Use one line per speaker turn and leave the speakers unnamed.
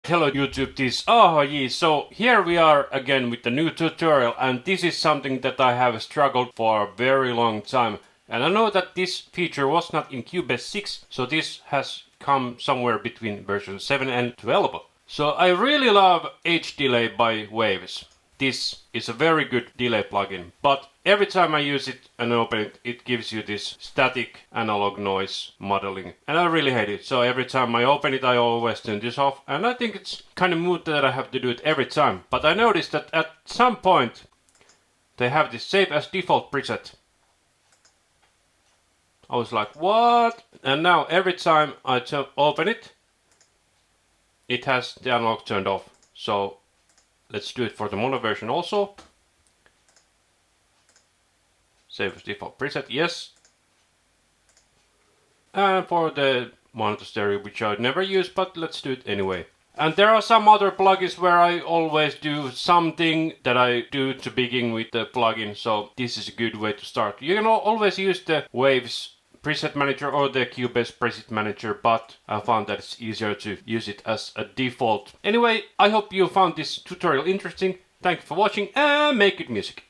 Hello YouTube, this yeah, so here we are again with the new tutorial, and this is something that I have struggled for a very long time. And I know that this feature was not in Cubase 6, so this has come somewhere between version 7 and 12. So I really love H delay by Waves. This is a very good delay plugin, but every time I use it and open it, it gives you this static analog noise modeling, and I really hate it. So every time I open it, I always turn this off, and I think it's kind of mood that I have to do it every time. But I noticed that at some point they have this save as default preset. I was like, what? And now every time I open it, it has the analog turned off. So let's do it for the mono version also. Save as default preset, yes. And for the monitor stereo, which I'd never use, but let's do it anyway. And there are some other plugins where I always do something that I do to begin with the plugin, so this is a good way to start. You can always use the Waves preset manager or the Cubase preset manager, but I found that it's easier to use it as a default. Anyway, I hope you found this tutorial interesting. Thank you for watching and make good music.